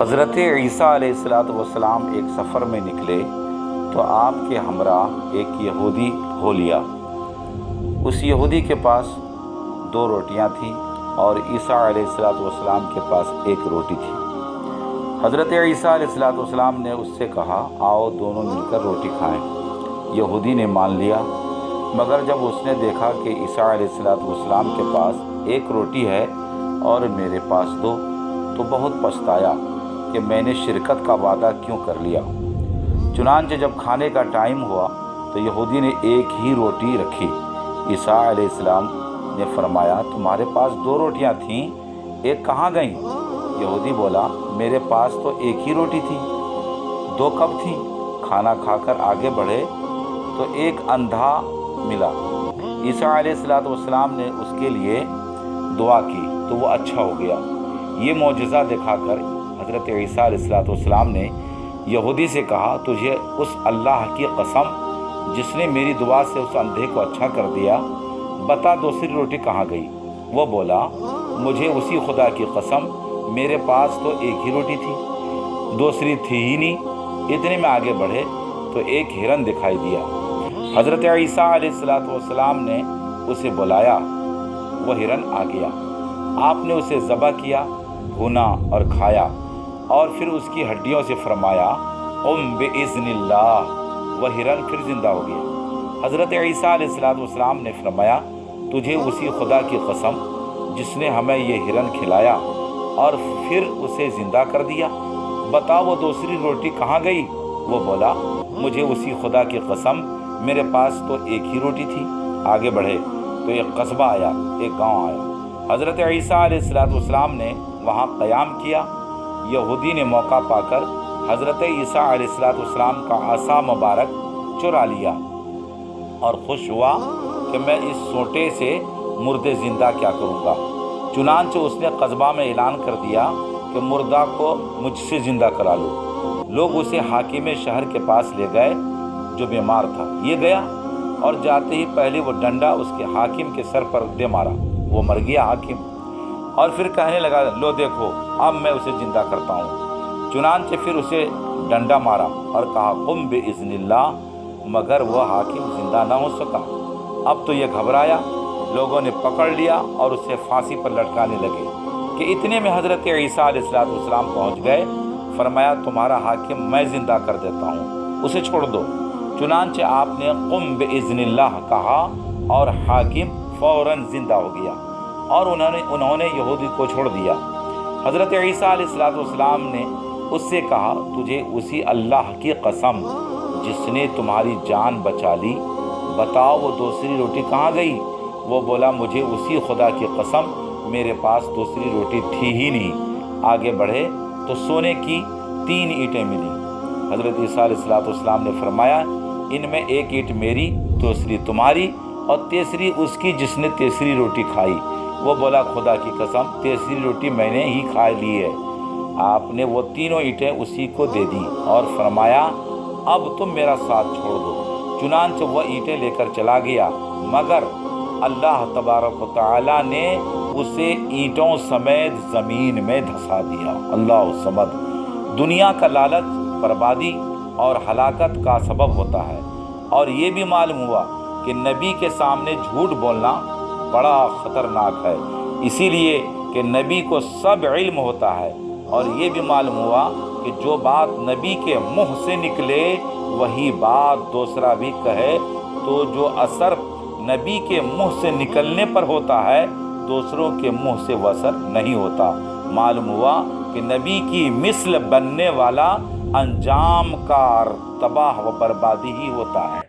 حضرت عیسیٰ علیہ السلام ایک سفر میں نکلے تو آپ کے ہمراہ ایک یہودی ہو لیا۔ اس یہودی کے پاس 2 روٹیاں تھیں اور عیسیٰ علیہ السلام کے پاس 1 روٹی تھی۔ حضرت عیسیٰ علیہ السلام نے اس سے کہا، آؤ دونوں مل کر روٹی کھائیں۔ یہودی نے مان لیا، مگر جب اس نے دیکھا کہ عیسیٰ علیہ السلام کے پاس 1 روٹی ہے اور میرے پاس 2، تو بہت پچھتایا کہ میں نے شرکت کا وعدہ کیوں کر لیا۔ چنانچہ جب کھانے کا ٹائم ہوا تو یہودی نے 1 ہی روٹی رکھی۔ عیسیٰ علیہ السلام نے فرمایا، تمہارے پاس 2 روٹیاں تھیں، 1 کہاں گئیں؟ یہودی بولا، میرے پاس تو 1 ہی روٹی تھی، 2 کب تھیں؟ کھانا کھا کر آگے بڑھے تو ایک اندھا ملا۔ عیسیٰ علیہ السلام نے اس کے لیے دعا کی تو وہ اچھا ہو گیا۔ یہ معجزہ دکھا کر حضرت عیسیٰ علیہ السلام نے یہودی سے کہا، تجھے اس اللہ کی قسم جس نے میری دعا سے اس اندھے کو اچھا کر دیا، بتا دوسری روٹی کہاں گئی؟ وہ بولا، مجھے اسی خدا کی قسم، میرے پاس تو 1 ہی روٹی تھی، دوسری تھی ہی نہیں۔ اتنے میں آگے بڑھے تو ایک ہرن دکھائی دیا۔ حضرت عیسیٰ علیہ السلام نے اسے بلایا، وہ ہرن آ گیا۔ آپ نے اسے ذبح کیا، بھونا اور کھایا، اور پھر اس کی ہڈیوں سے فرمایا، قم بإذن اللہ۔ وہ ہرن پھر زندہ ہو گیا۔ حضرت عیسیٰ علیہ السلام نے فرمایا، تجھے اسی خدا کی قسم جس نے ہمیں یہ ہرن کھلایا اور پھر اسے زندہ کر دیا، بتا وہ دوسری روٹی کہاں گئی؟ وہ بولا، مجھے اسی خدا کی قسم، میرے پاس تو 1 ہی روٹی تھی۔ آگے بڑھے تو ایک قصبہ آیا، ایک گاؤں آیا۔ حضرت عیسیٰ علیہ السلام نے وہاں قیام کیا۔ یہودی نے موقع پا کر حضرت عیسیٰ علیہ السلام کا عصا مبارک چرا لیا اور خوش ہوا کہ میں اس سوٹے سے مردے زندہ کیا کروں گا۔ چنانچہ اس نے قصبہ میں اعلان کر دیا کہ مردہ کو مجھ سے زندہ کرا لو۔ لوگ اسے حاکم شہر کے پاس لے گئے جو بیمار تھا۔ یہ گیا اور جاتے ہی پہلے وہ ڈنڈا اس کے حاکم کے سر پر دے مارا، وہ مر گیا حاکم، اور پھر کہنے لگا، لو دیکھو اب میں اسے زندہ کرتا ہوں۔ چنانچہ پھر اسے ڈنڈا مارا اور کہا، قم بإذن اللہ، مگر وہ حاکم زندہ نہ ہو سکا۔ اب تو یہ گھبرایا، لوگوں نے پکڑ لیا اور اسے پھانسی پر لٹکانے لگے کہ اتنے میں حضرت عیسیٰ علیہ السلام پہنچ گئے۔ فرمایا، تمہارا حاکم میں زندہ کر دیتا ہوں، اسے چھوڑ دو۔ چنانچہ آپ نے قم بإذن اللہ کہا اور حاکم فوراً زندہ ہو گیا اور انہوں نے یہودی کو چھوڑ دیا۔ حضرت عیسیٰ علیہ السلام نے اس سے کہا، تجھے اسی اللہ کی قسم جس نے تمہاری جان بچا لی، بتاؤ وہ دوسری روٹی کہاں گئی؟ وہ بولا، مجھے اسی خدا کی قسم، میرے پاس دوسری روٹی تھی ہی نہیں۔ آگے بڑھے تو سونے کی 3 اینٹیں ملی۔ حضرت عیسیٰ علیہ السلام نے فرمایا، ان میں 1 اینٹ میری، دوسری تمہاری، اور تیسری اس کی جس نے تیسری روٹی کھائی۔ وہ بولا، خدا کی قسم، تیسری روٹی میں نے ہی کھا لی ہے۔ آپ نے وہ 3 اینٹیں اسی کو دے دی اور فرمایا، اب تم میرا ساتھ چھوڑ دو۔ چنانچہ وہ اینٹیں لے کر چلا گیا، مگر اللہ تبارک و تعالیٰ نے اسے اینٹوں سمیت زمین میں دھسا دیا۔ اللہ صمد۔ دنیا کا لالچ بربادی اور ہلاکت کا سبب ہوتا ہے، اور یہ بھی معلوم ہوا کہ نبی کے سامنے جھوٹ بولنا بڑا خطرناک ہے، اسی لیے کہ نبی کو سب علم ہوتا ہے، اور یہ بھی معلوم ہوا کہ جو بات نبی کے منہ سے نکلے وہی بات دوسرا بھی کہے تو جو اثر نبی کے منہ سے نکلنے پر ہوتا ہے دوسروں کے منہ سے وہ اثر نہیں ہوتا۔ معلوم ہوا کہ نبی کی مثل بننے والا انجام کار تباہ و بربادی ہی ہوتا ہے۔